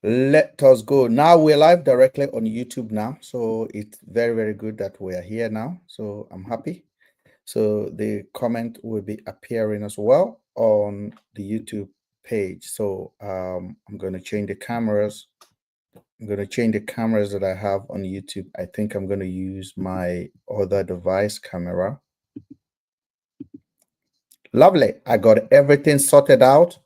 Let us go. Now we're live directly on YouTube now. So it's very, very good that we're here now. So I'm happy. So the comment will be appearing as well on the YouTube page. So I'm going to change the cameras. I'm going to change the cameras that I have on YouTube. I think I'm going to use my other device camera. Lovely. I got everything sorted out.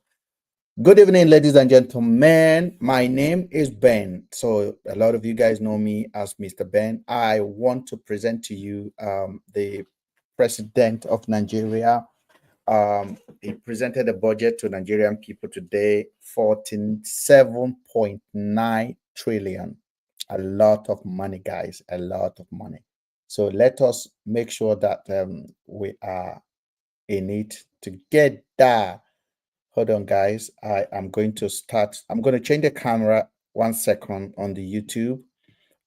Good evening, ladies and gentlemen. My name is Ben. So a lot of you guys know me as Mr. Ben. I want to present to you the president of Nigeria. He presented a budget to Nigerian people today, 47.9 trillion. A lot of money, guys, a lot of money. So let us make sure that we are in it together. Hold on, guys. I am going to start. I'm going to change the camera 1 second on the YouTube,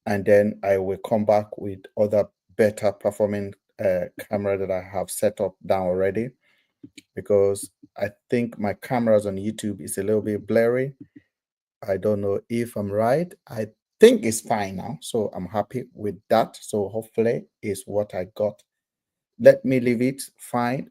and then I will come back with other better performing camera that I have set up down already, because I think my cameras on YouTube is a little bit blurry. I don't know if I'm right. I think it's fine now. So I'm happy with that. So hopefully is what I got. Let me leave it. Fine.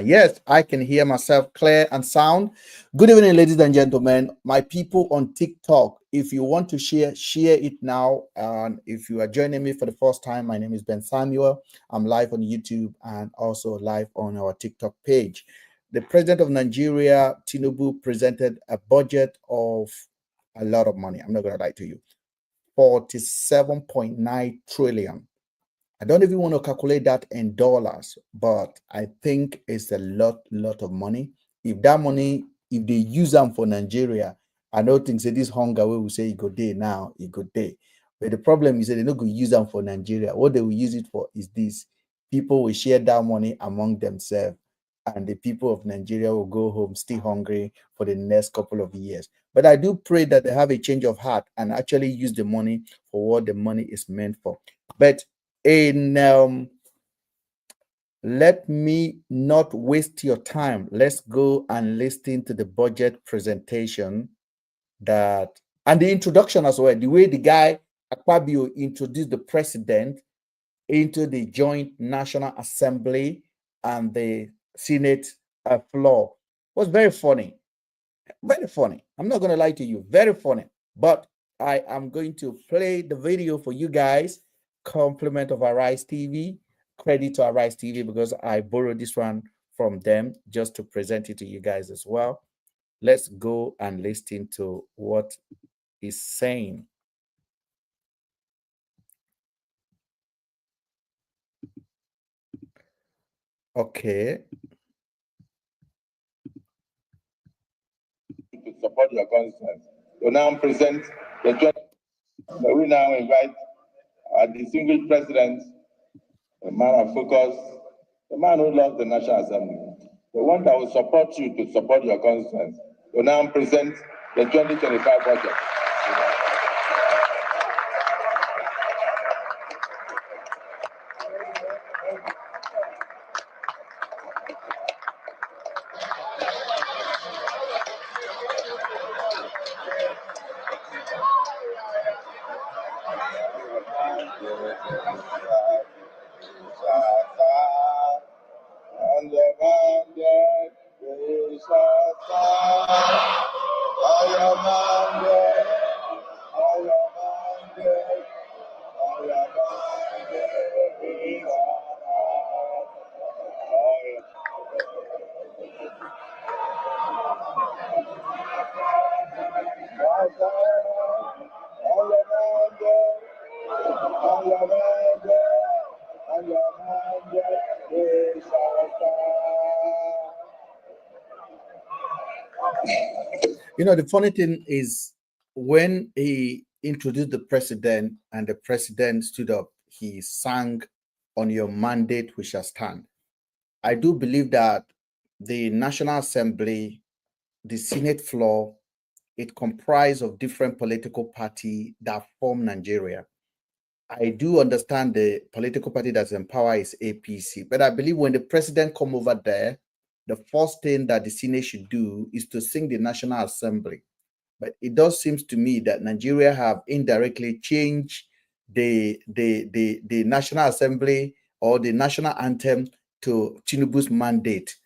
Yes, I can hear myself clear and sound. Good evening, ladies and gentlemen. My people on TikTok, if you want to share it now. And if you are joining me for the first time, my name is Ben Samuel. I'm live on YouTube and also live on our TikTok page. The president of Nigeria, Tinubu, presented a budget of a lot of money. I'm not going to lie to you. 47.9 trillion. I don't even want to calculate that in dollars, but I think it's a lot of money. If that money, if they use them for Nigeria, I don't think say this hunger we will say it go day now, it go day. But the problem is that they're not going to use them for Nigeria. What they will use it for is this: people will share that money among themselves, and the people of Nigeria will go home still hungry for the next couple of years. But I do pray that they have a change of heart and actually use the money for what the money is meant for. But let me not waste your time. Let's go and listen to the budget presentation that and the introduction as well. The way the guy Akpabio introduced the president into the joint National Assembly and the Senate floor was very funny. Very funny. I'm not going to lie to you. Very funny. But I am going to play the video for you guys. Compliment of Arise TV. Credit to Arise TV because I borrowed this one from them just to present it to you guys as well. Let's go and listen to what he's saying. Okay. To support your constituents. So now present the joint. We now invite our distinguished president, a man of focus, a man who loves the National Assembly, the one that will support you to support your constituents. So now present the 2025 budget. You know, the funny thing is when he introduced the president and the president stood up, he sang, "On your mandate we shall stand." I do believe that the National Assembly, the Senate floor, it comprised of different political party that form Nigeria. I do understand the political party that's in power is APC, but I believe when the president come over there, the first thing that the Senate should do is to sing the National Assembly. But it does seem to me that Nigeria have indirectly changed the National Assembly or the national anthem to Tinubu's mandate.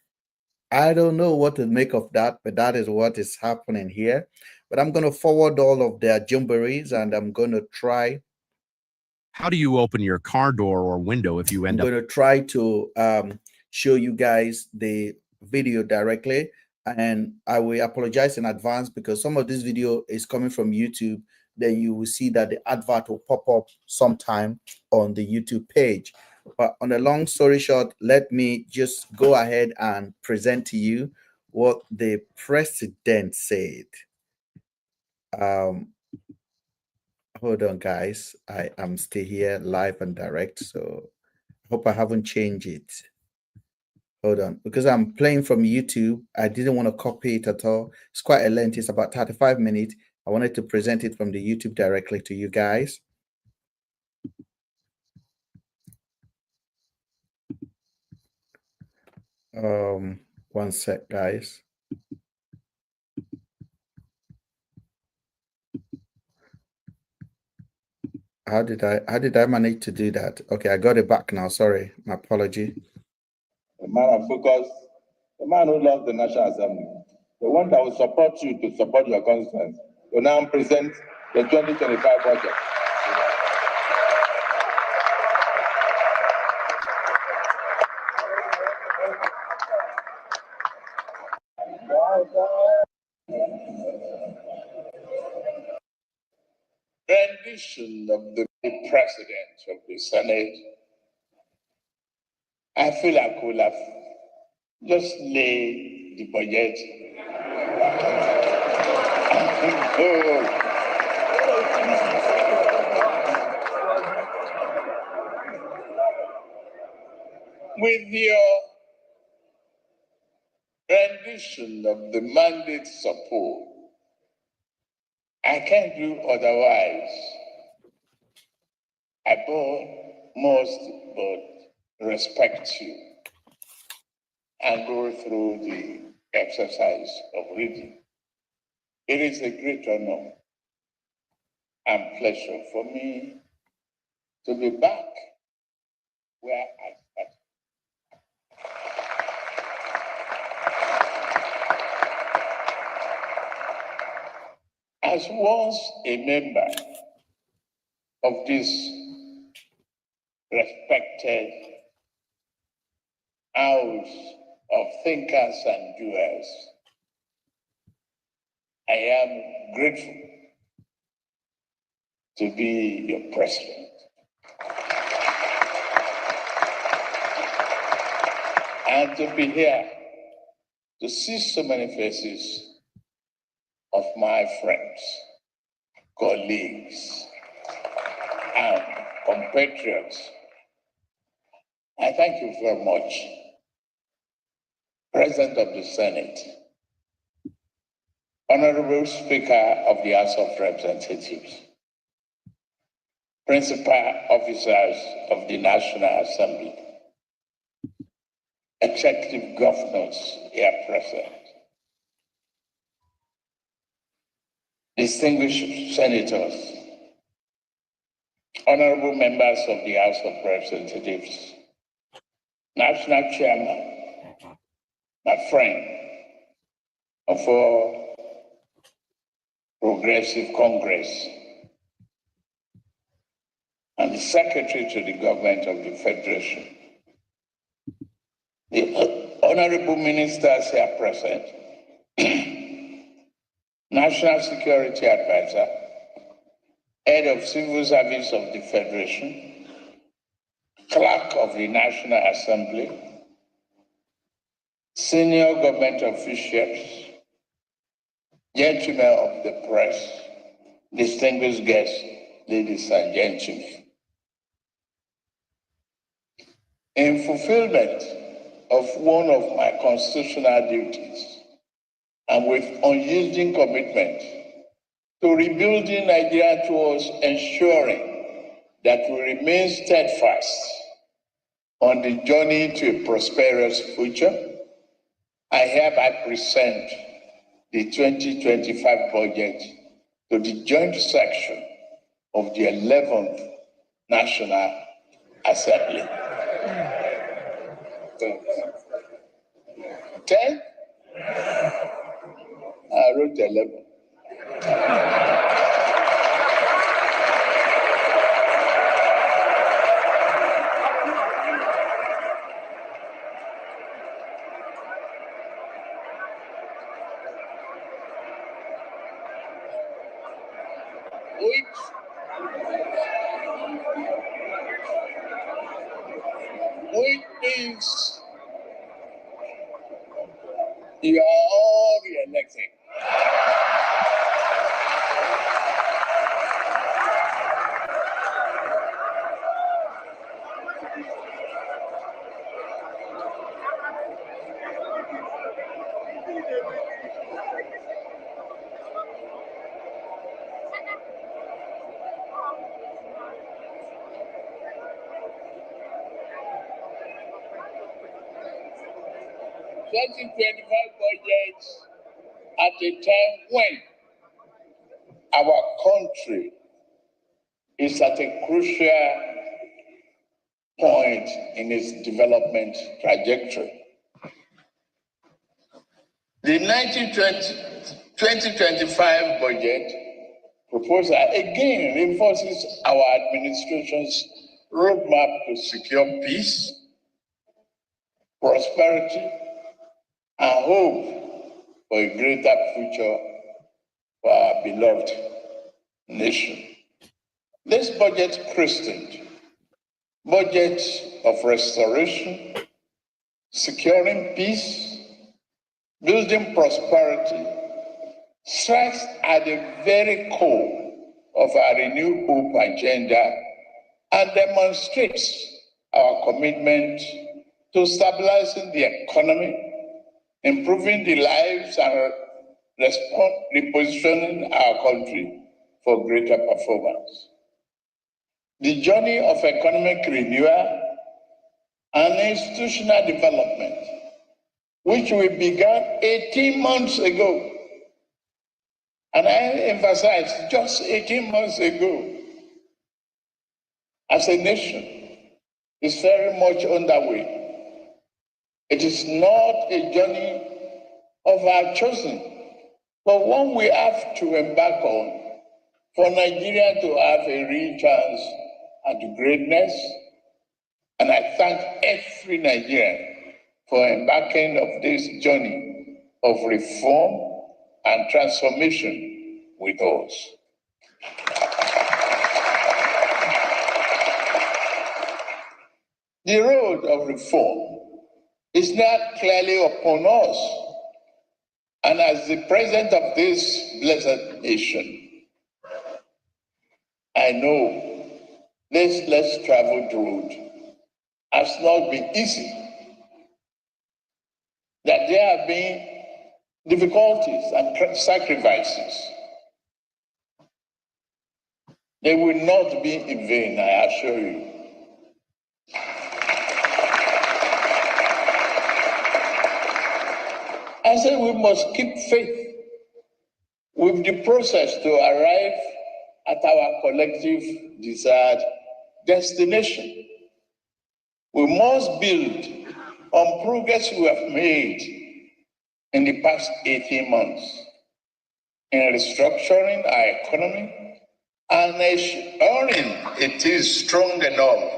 I don't know what to make of that, but that is what is happening here. But I'm going to forward all of their jumborees and I'm going to try. How do you open your car door or window if you end up? I'm going to try to show you guys the video directly. And I will apologize in advance because some of this video is coming from YouTube. Then you will see that the advert will pop up sometime on the YouTube page. But on a long story short, let me just go ahead and present to you what the president said. Hold on, guys. I am still here live and direct, so I hope I haven't changed it. Hold on, because I'm playing from YouTube. I didn't want to copy it at all. It's quite a length. It's about 35 minutes. I wanted to present it from the YouTube directly to you guys. One sec, guys. How did I manage to do that? Okay, I got it back now. Sorry, my apology. A man of focus, a man who loves the National Assembly, the one that will support you to support your constituents, will now present the 2025 budget. Rendition of the President of the Senate, I feel I could have just lay the budget. With your rendition of the mandate support, I can't do otherwise. I must but respect you and go through the exercise of reading. It is a great honor and pleasure for me to be back where I started. As once a member of this respected house of thinkers and doers, I am grateful to be your president. And to be here to see so many faces of my friends, colleagues, and compatriots. I thank you very much, President of the Senate, Honorable Speaker of the House of Representatives, Principal Officers of the National Assembly, Executive Governors here present, distinguished senators, honorable members of the House of Representatives, National Chairman, my friend of our Progressive Congress, and the Secretary to the Government of the Federation, the honorable ministers here present, National Security Advisor, Head of Civil Service of the Federation, Clerk of the National Assembly, Senior Government Officials, Gentlemen of the Press, distinguished guests, ladies and gentlemen. In fulfillment of one of my constitutional duties, and with unyielding commitment to rebuilding Nigeria towards ensuring that we remain steadfast on the journey to a prosperous future, I hereby present the 2025 budget to the joint section of the 11th National Assembly. 10? I wrote 11. Which means you are all re-elected. Budget at a time when our country is at a crucial point in its development trajectory. The 2025 budget proposal again reinforces our administration's roadmap to secure peace, prosperity, and hope for a greater future for our beloved nation. This budget, christened Budget of Restoration, Securing Peace, Building Prosperity, strikes at the very core of our renewed hope agenda and demonstrates our commitment to stabilizing the economy, improving the lives and repositioning our country for greater performance. The journey of economic renewal and institutional development, which we began 18 months ago, and I emphasize just 18 months ago, as a nation, is very much underway. It is not a journey of our choosing, but one we have to embark on for Nigeria to have a real chance at greatness. And I thank every Nigerian for embarking on this journey of reform and transformation with us. The road of reform is now clearly upon us. And as the president of this blessed nation, I know this less traveled road has not been easy, that there have been difficulties and sacrifices. They will not be in vain, I assure you. I say we must keep faith with the process to arrive at our collective desired destination. We must build on progress we have made in the past 18 months in restructuring our economy and ensuring it is strong enough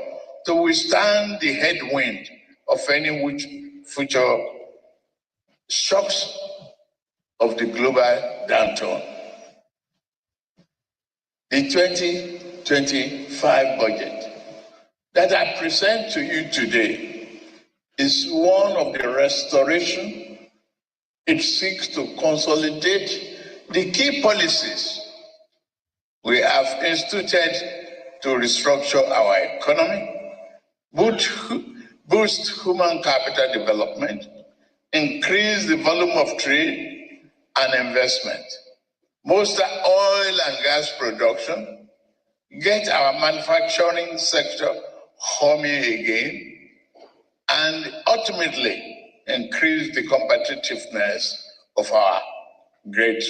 to withstand the headwind of any which future shocks of the global downturn. The 2025 budget that I present to you today is one of the restoration. It seeks to consolidate the key policies we have instituted to restructure our economy, boost human capital development, increase the volume of trade and investment, bolster oil and gas production, get our manufacturing sector humming again, and ultimately increase the competitiveness of our great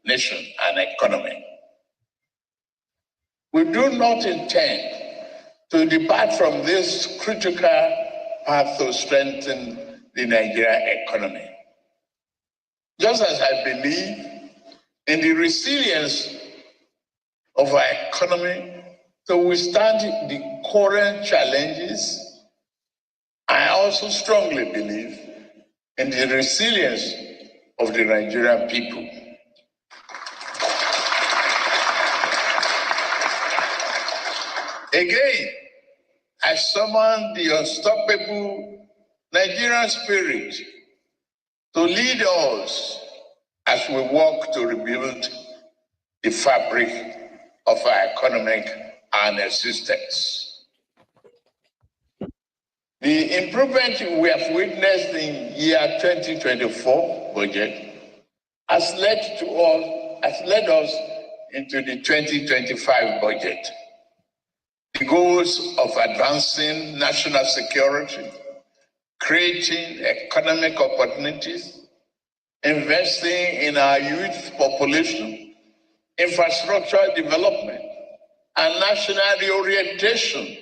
nation and economy. We do not intend to depart from this critical path to strengthen the Nigerian economy. Just as I believe in the resilience of our economy to withstand the current challenges, I also strongly believe in the resilience of the Nigerian people. Again, I summon the unstoppable Nigerian spirit to lead us as we work to rebuild the fabric of our economic and existence. The improvement we have witnessed in year 2024 budget has led us into the 2025 budget. The goals of advancing national security, creating economic opportunities, investing in our youth population, infrastructure development, and national reorientation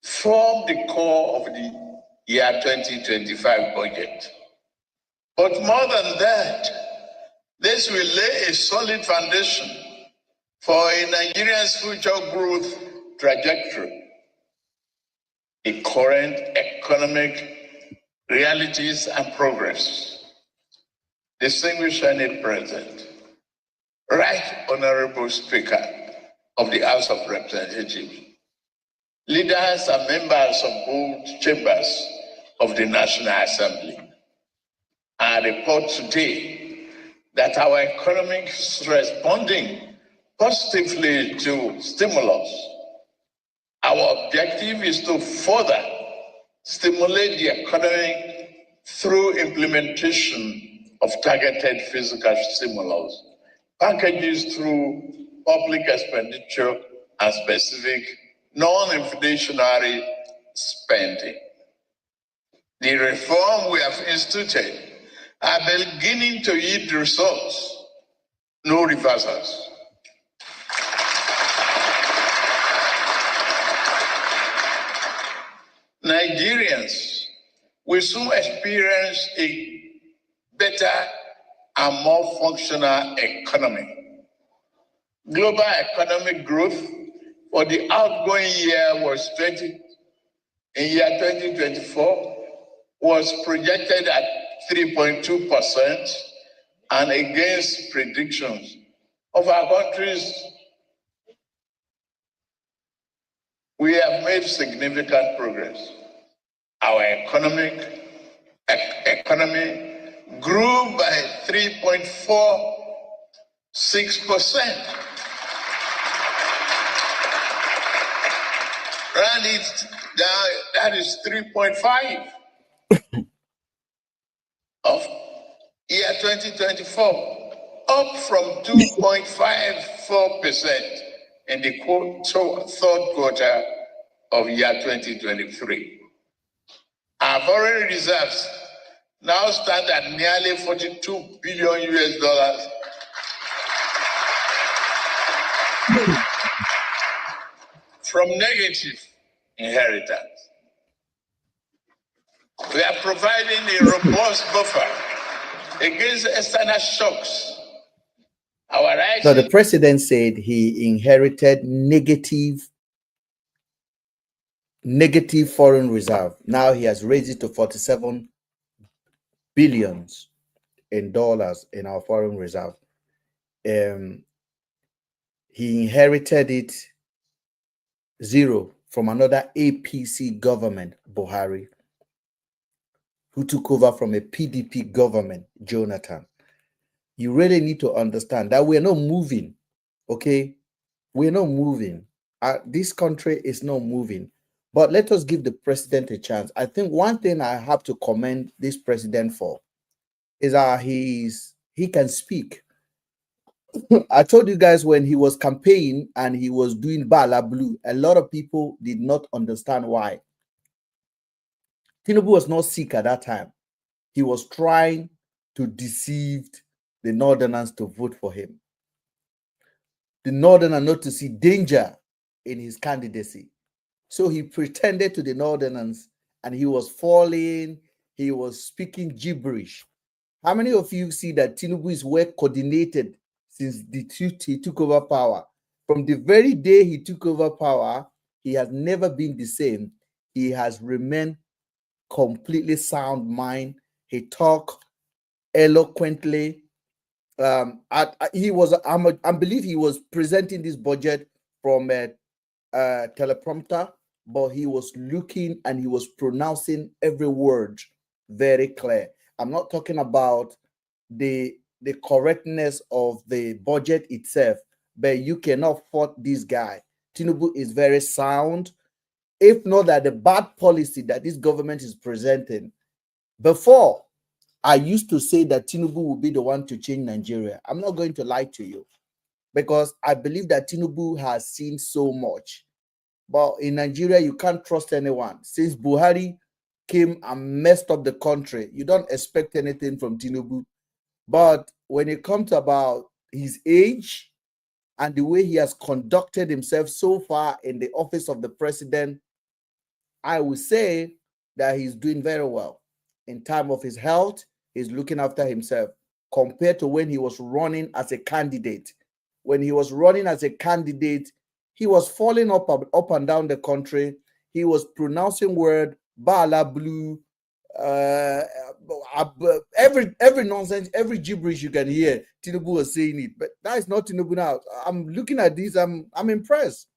form the core of the year 2025 budget. But more than that, this will lay a solid foundation for a Nigerian's future growth trajectory. The current economic realities and progress. Distinguished Senate President, Right Honorable Speaker of the House of Representatives, leaders and members of both chambers of the National Assembly, I report today that our economy is responding positively to stimulus. Our objective is to further stimulate the economy through implementation of targeted fiscal stimulus, packages through public expenditure, and specific non-inflationary spending. The reform we have instituted are beginning to yield results, no reversals. Nigerians will soon experience a better and more functional economy. Global economic growth for the outgoing year in year 2024 was projected at 3.2%, and against predictions of our countries, we have made significant progress. Our economy grew by 3.46%. Round it down, that is 3.5 of year 2024, up from 2.54% in the third quarter of year 2023. Our foreign reserves now stand at nearly $42 billion US, from negative inheritance. We are providing a robust buffer against external shocks. So the president said he inherited negative foreign reserve. Now he has raised it to 47 billions in dollars in our foreign reserve. He inherited it zero from another APC government, Buhari, who took over from a PDP government, Jonathan. You really need to understand that we're not moving, okay? We're not moving. This country is not moving. But let us give the president a chance. I think one thing I have to commend this president for is that he can speak. I told you guys when he was campaigning and he was doing Bala Blue, a lot of people did not understand why. Tinubu was not sick at that time. He was trying to deceive the Northerners to vote for him. The Northerners not to see danger in his candidacy. So he pretended to the Northerners and he was falling, he was speaking gibberish. How many of you see that Tinubu is well coordinated since he took over power? From the very day he took over power, he has never been the same. He has remained completely sound mind. He talked eloquently. I believe he was presenting this budget from a teleprompter, but he was looking and he was pronouncing every word very clear. I'm not talking about the correctness of the budget itself, but you cannot fault this guy. Tinubu is very sound. If not that the bad policy that this government is presenting, before I used to say that Tinubu will be the one to change Nigeria. I'm not going to lie to you because I believe that Tinubu has seen so much. But in Nigeria, you can't trust anyone. Since Buhari came and messed up the country, you don't expect anything from Tinubu. But when it comes about his age and the way he has conducted himself so far in the office of the president, I would say that he's doing very well. In terms of his health, he's looking after himself compared to when he was running as a candidate. When he was running as a candidate, he was falling up and down the country. He was pronouncing word bala blue, every nonsense, every gibberish you can hear. Tinubu was saying it, but that is not Tinubu now. I'm looking at this. I'm impressed.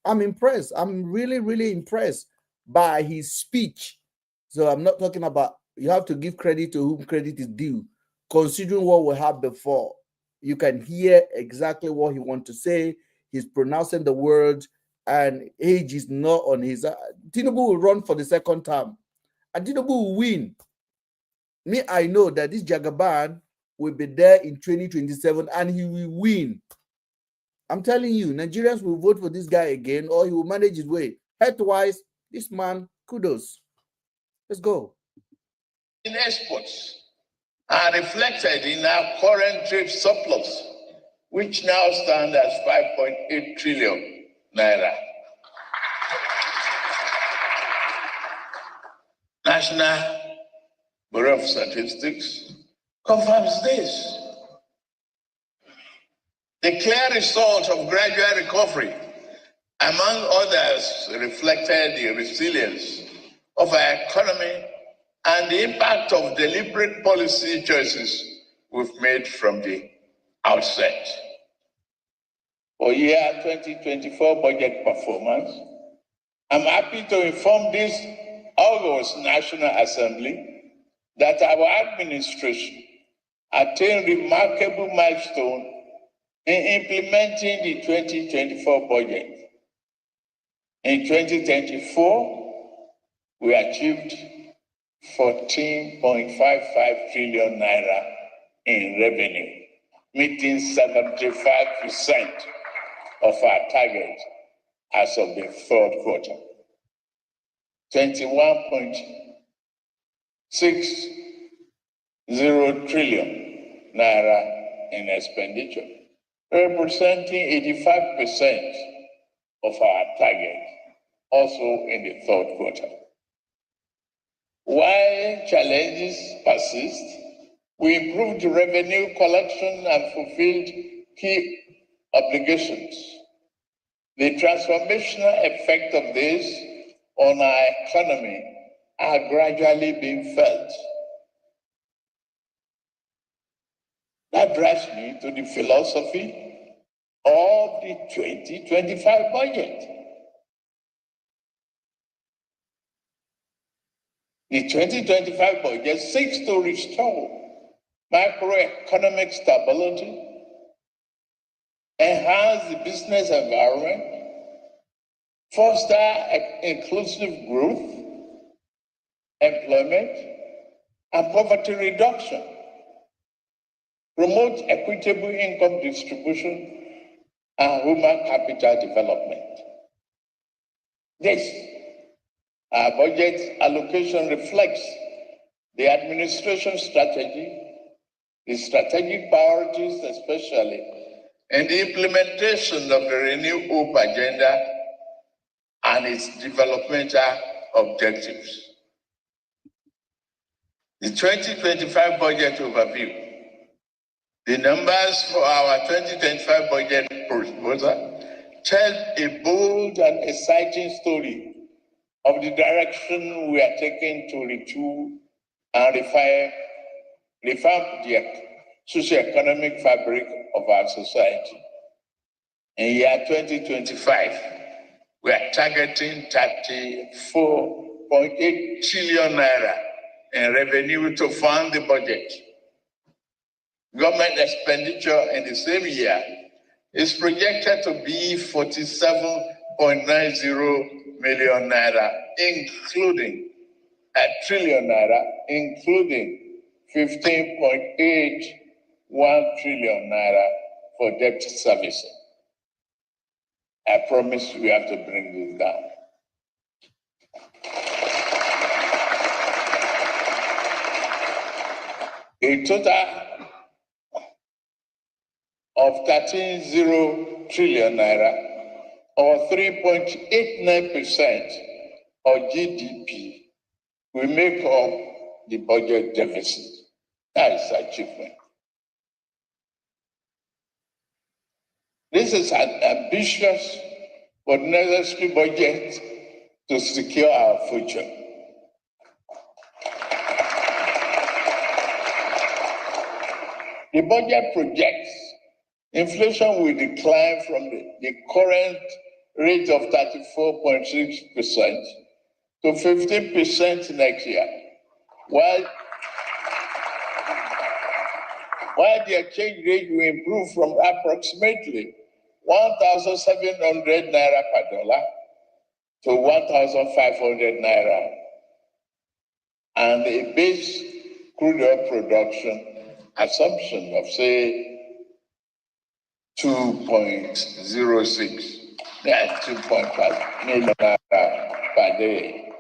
I'm impressed. I'm really, really impressed by his speech. So I'm not talking about, you have to give credit to whom credit is due. Considering what we had before, you can hear exactly what he wants to say. He's pronouncing the words, and age is not on his. Tinubu will run for the second term, and Tinubu will win. Me, I know that this Jagaban will be there in 2027, and he will win. I'm telling you, Nigerians will vote for this guy again, or he will manage his way. Health-wise, this man, kudos. Let's go. In exports are reflected in our current trade surplus, which now stands at 5.8 trillion naira. National Bureau of Statistics confirms this. The clear result of gradual recovery, among others, reflected the resilience of our economy and the impact of deliberate policy choices we've made from the outset. For year 2024 budget performance, I'm happy to inform this August National Assembly that our administration attained remarkable milestone in implementing the 2024 budget. In 2024, we achieved 14.55 trillion naira in revenue, meeting 75% of our target as of the third quarter. 21.60 trillion naira in expenditure, representing 85% of our target, also in the third quarter. While challenges persist, we improved revenue collection and fulfilled key obligations. The transformational effect of this on our economy are gradually being felt. That drives me to the philosophy of the 2025 budget. The 2025 budget seeks to restore macroeconomic stability, enhance the business environment, foster inclusive growth, employment, and poverty reduction, promote equitable income distribution, and human capital development. This budget allocation reflects the administration strategy the strategic priorities, especially in the implementation of the Renew Hope agenda and its developmental objectives. The 2025 budget overview. The numbers for our 2025 budget proposal tell a bold and exciting story of the direction we are taking to retool and revamp the socio-economic fabric of our society. In year 2025, we are targeting 34.8 trillion naira in revenue to fund the budget. Government expenditure in the same year is projected to be 47.90 million naira, including a trillion naira, including 15.81 trillion naira for debt servicing. I promise we have to bring this down. A total of 13.0 trillion naira, or 3.89% of GDP, will make up the budget deficit. That is achievement. This is an ambitious but necessary budget to secure our future. The budget projects inflation will decline from the current rate of 34.6% to 15% next year, while the exchange rate will improve from approximately 1,700 naira per dollar to 1,500 naira, and a base crude oil production assumption of, say, 2.5 million naira per day.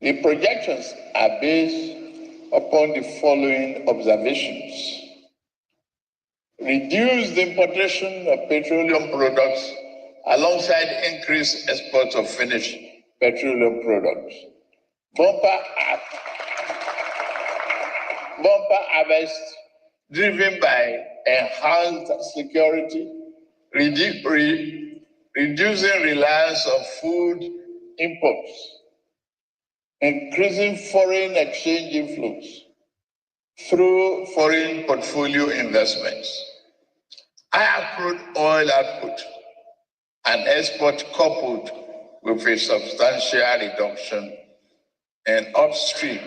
The projections are based upon the following observations. Reduce the importation of petroleum products alongside increased exports of finished petroleum products. Bumper harvest driven by enhanced security, reducing reliance on food imports, increasing foreign exchange inflows through foreign portfolio investments, higher crude oil output, and export coupled with a substantial reduction in upstream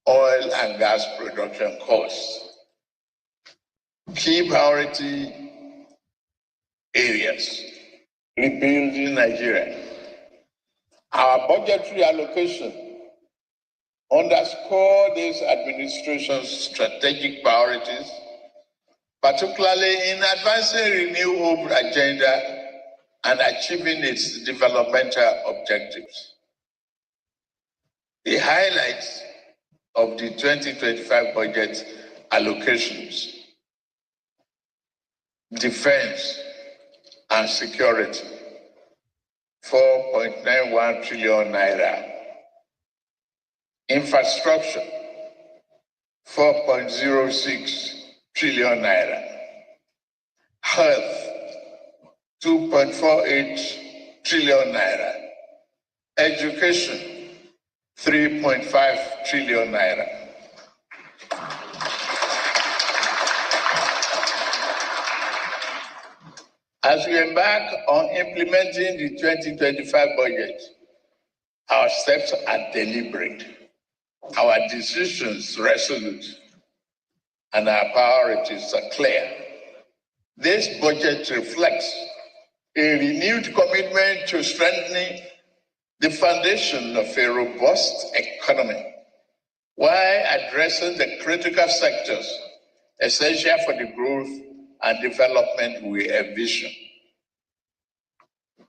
oil and gas production costs. Key priority areas: rebuilding Nigeria. Our budgetary allocation underscore this administration's strategic priorities, particularly in advancing Renew Hope agenda and achieving its developmental objectives. The highlights of the 2025 budget allocations: defense and security, 4.91 trillion naira. Infrastructure, 4.06 trillion naira. Health, 2.48 trillion naira. Education, 3.5 trillion naira. As we embark on implementing the 2025 budget, our steps are deliberate, our decisions resolute, and our priorities are clear. This budget reflects a renewed commitment to strengthening the foundation of a robust economy while addressing the critical sectors essential for the growth and development we envision.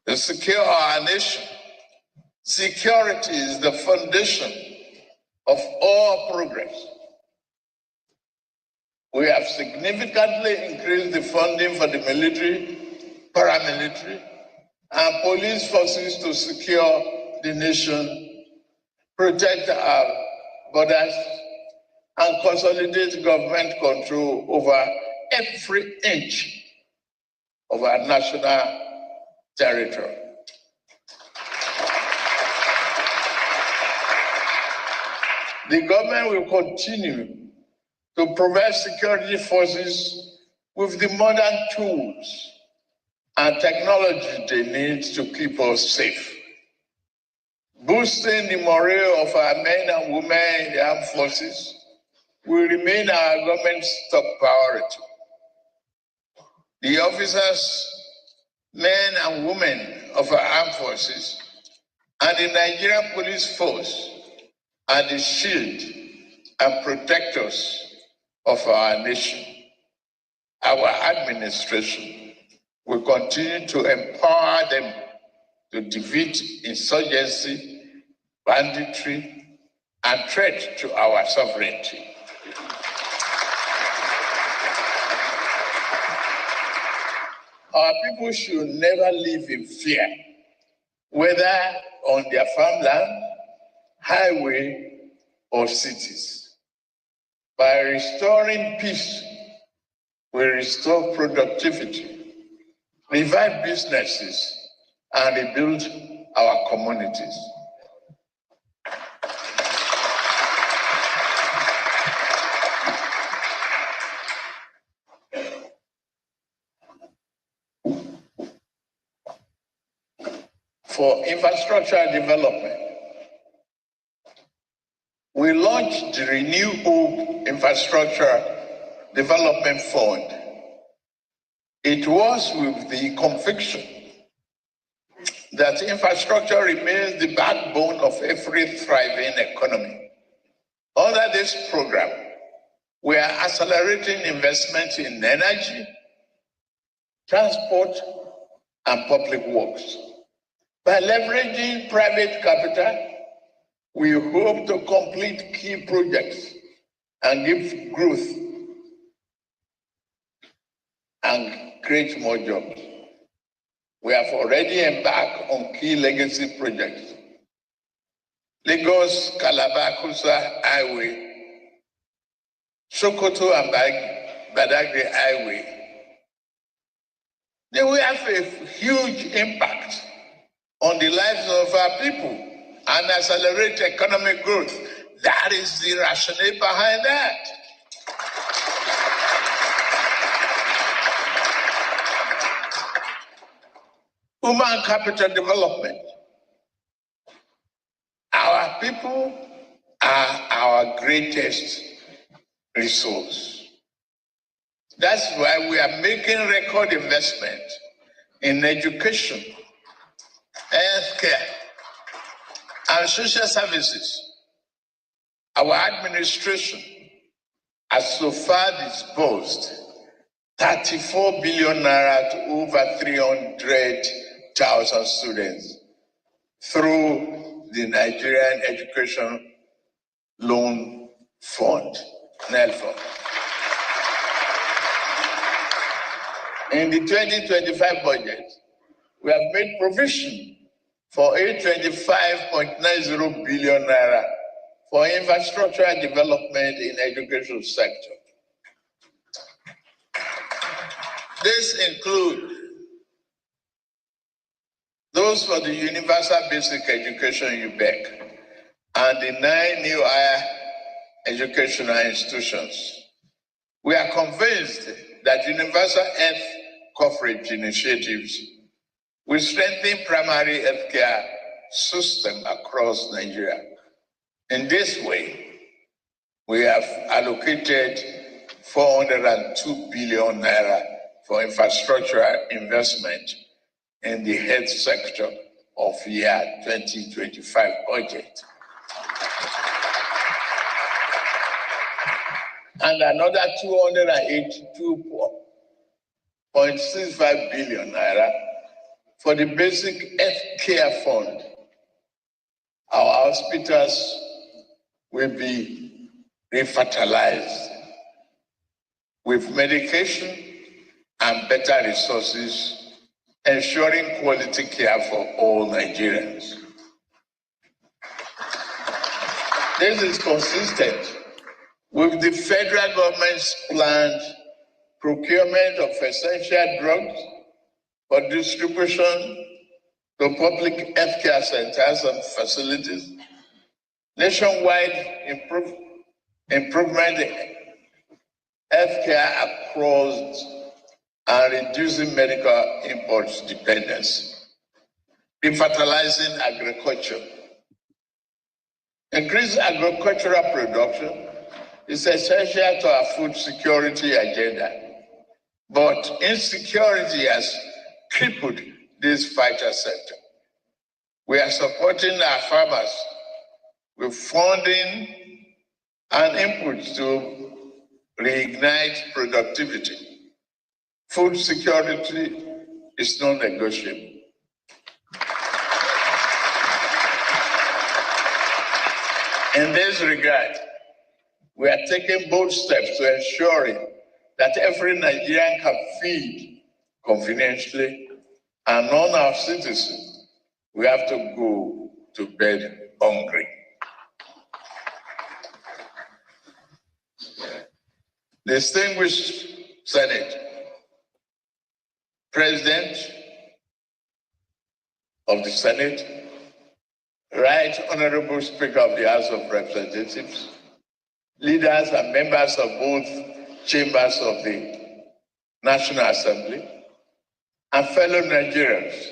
To secure our nation, security is the foundation of all progress. We have significantly increased the funding for the military, paramilitary, and police forces to secure the nation, protect our borders, and consolidate government control over every inch of our national territory. The government will continue to provide security forces with the modern tools and technology they need to keep us safe. Boosting the morale of our men and women in the armed forces will remain our government's top priority. The officers, men and women of our armed forces and the Nigerian police force are the shield and protectors of our nation. Our administration will continue to empower them to defeat insurgency, banditry, and threat to our sovereignty. Our people should never live in fear, whether on their farmland, highway, or cities. By restoring peace, we restore productivity, revive businesses, and rebuild our communities. For infrastructure development, we launched the Renew Hope Infrastructure Development Fund. It was with the conviction that infrastructure remains the backbone of every thriving economy. Under this program, we are accelerating investment in energy, transport, and public works. By leveraging private capital, we hope to complete key projects and give growth and create more jobs. We have already embarked on key legacy projects. Lagos Calabar Coastal Highway, Sokoto and Badagry Highway. They will have a huge impact on the lives of our people and accelerate economic growth. That is the rationale behind that. Human capital development. Our people are our greatest resource. That's why we are making record investment in education, healthcare, and social services. Our administration has so far disbursed 34 billion naira to over 300,000 students through the Nigerian Education Loan Fund, NELFund. In the 2025 budget, we have made provision for 825.90 billion naira for infrastructure and development in the education sector. This includes those for the Universal Basic Education UBEC and the 9 new higher educational institutions. We are convinced that universal health coverage initiatives will strengthen primary healthcare system across Nigeria. In this way, we have allocated 402 billion naira for infrastructure investment in the health sector of year 2025 budget. And another 282.65 billion naira for the basic health care fund. Our hospitals will be refertilized with medication and better resources, ensuring quality care for all Nigerians. This is consistent with the federal government's planned procurement of essential drugs for distribution to public healthcare centers and facilities, nationwide improvement in healthcare across and reducing medical imports dependency, revitalizing agriculture. Increased agricultural production is essential to our food security agenda, but insecurity has crippled this vital sector. We are supporting our farmers with funding and inputs to reignite productivity. Food security is non-negotiable. In this regard, we are taking bold steps to ensuring that every Nigerian can feed conveniently, and none of our citizens will have to go to bed hungry. Distinguished Senate, President of the Senate, Right Honorable Speaker of the House of Representatives, leaders and members of both chambers of the National Assembly, and fellow Nigerians,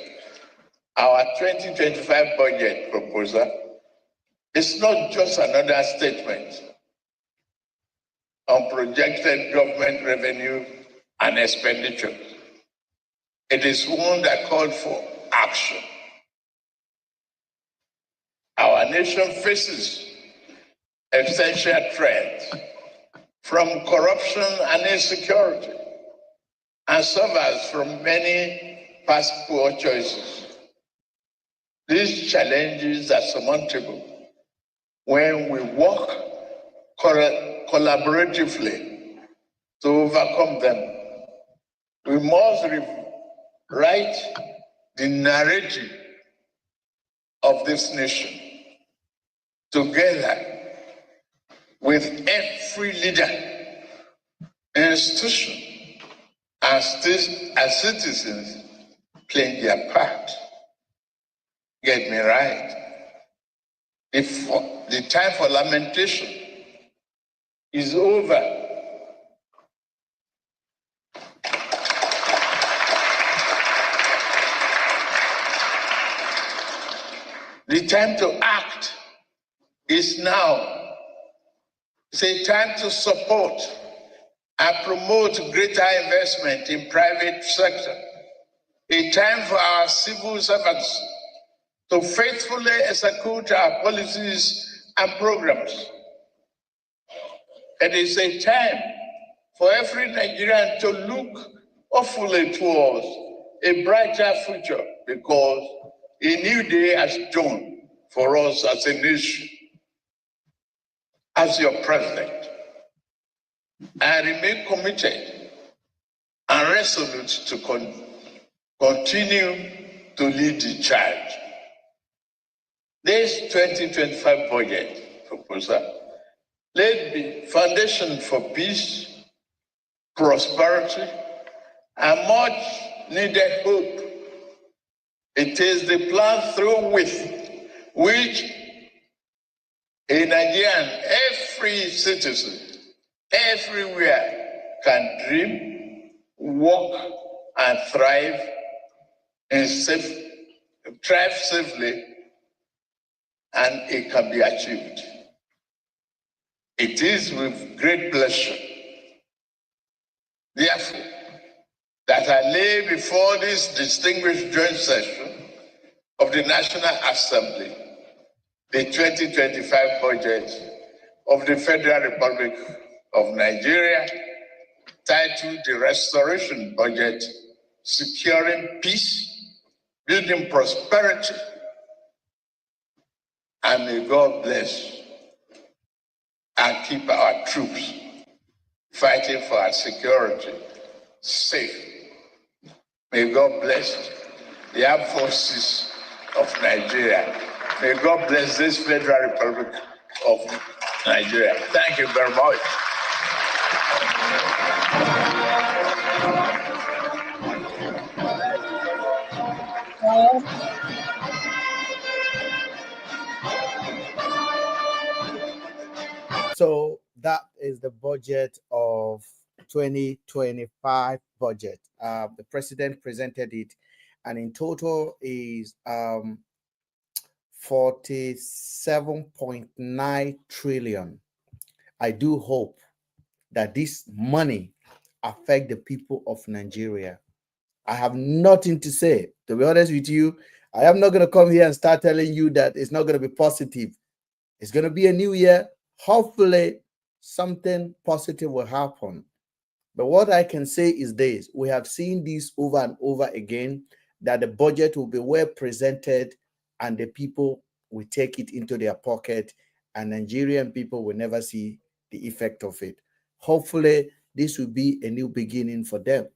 our 2025 budget proposal is not just another statement on projected government revenue and expenditure. It is one that called for action. Our nation faces essential threats from corruption and insecurity, and suffers from many past poor choices. These challenges are surmountable when we work collaboratively to overcome them. We must rewrite the narrative of this nation together with every leader, institution, and citizens playing their part. Get me right. The time for lamentation is over. The time to act is now. It's a time to support and promote greater investment in private sector. A time for our civil servants to faithfully execute our policies and programs. It is a time for every Nigerian to look hopefully towards a brighter future, because a new day has dawned for us as a nation. As your president, I remain committed and resolute to continue to lead the charge. This 2025 budget proposal laid the foundation for peace, prosperity, and much needed hope. It is the plan through which a Nigerian, every citizen, everywhere can dream, work, and thrive safely, and it can be achieved. It is with great pleasure, therefore, that I lay before this distinguished joint session of the National Assembly the 2025 budget of the Federal Republic of Nigeria, titled the Restoration Budget, Securing Peace, Building Prosperity, and may God bless and keep our troops fighting for our security safe. May God bless the armed forces of Nigeria. May God bless this Federal Republic of Nigeria. Thank you very much. So that is the budget of 2025 budget. The president presented it, and in total is 47.9 trillion. I do hope that this money affect the people of Nigeria. I have nothing to say. To be honest with you, I am not going to come here and start telling you that it's not going to be positive. It's going to be a new year. Hopefully, something positive will happen. But what I can say is this: we have seen this over and over again, that the budget will be well presented and the people will take it into their pocket, and Nigerian people will never see the effect of it. Hopefully, this will be a new beginning for them.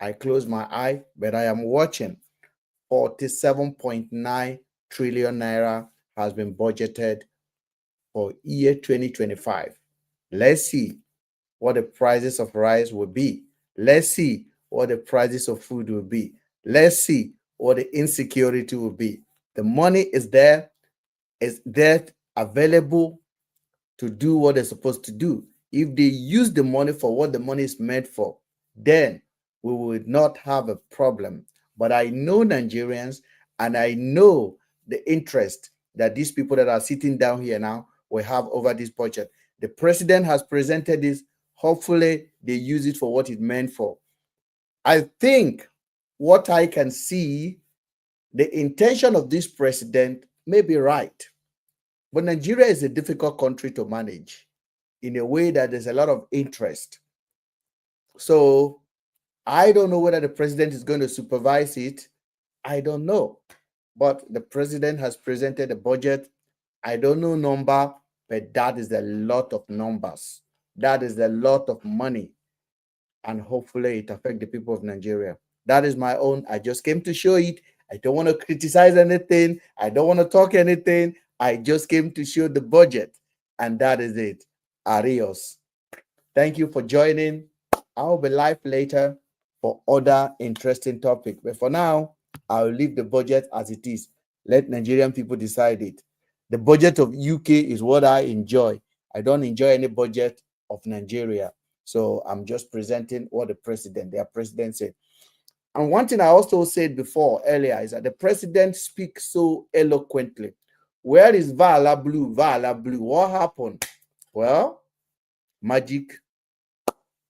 I close my eye, but I am watching. 47.9 trillion naira has been budgeted for year 2025. Let's see what the prices of rice will be. Let's see what the prices of food will be. Let's see what the insecurity will be. The money is there, available to do what they're supposed to do. If they use the money for what the money is meant for, then we would not have a problem. But I know Nigerians, and I know the interest that these people that are sitting down here now will have over this budget. The president has presented this. Hopefully, they use it for what it's meant for. I think what I can see, the intention of this president may be right. But Nigeria is a difficult country to manage in a way that there's a lot of interest. So I don't know whether the president is going to supervise it. I don't know. But the president has presented a budget. I don't know number, but that is a lot of numbers. That is a lot of money. And hopefully it affects the people of Nigeria. That is my own. I just came to show it. I don't want to criticize anything. I don't want to talk anything. I just came to show the budget. And that is it. Adios. Thank you for joining. I'll be live later for other interesting topics. But for now, I'll leave the budget as it is. Let Nigerian people decide it. The budget of UK is what I enjoy. I don't enjoy any budget of Nigeria. So I'm just presenting what their president said. And one thing I also said before earlier is that the president speaks so eloquently. Where is Vala Blue? Vala Blue. What happened? Well, magic,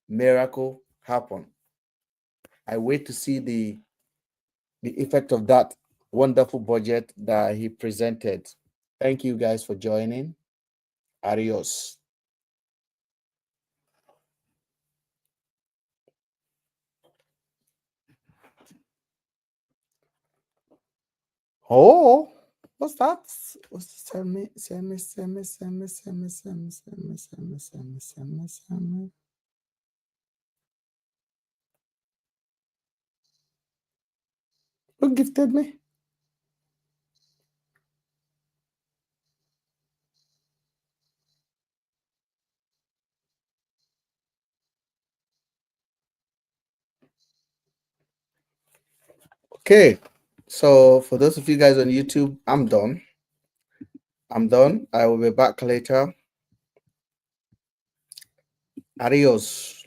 miracle happened. I wait to see the effect of that wonderful budget that he presented. Thank you guys for joining. Adios. Oh, what's that? Send me. Who gifted me? Okay, so for those of you guys on YouTube, I'm done. I will be back later. Adios.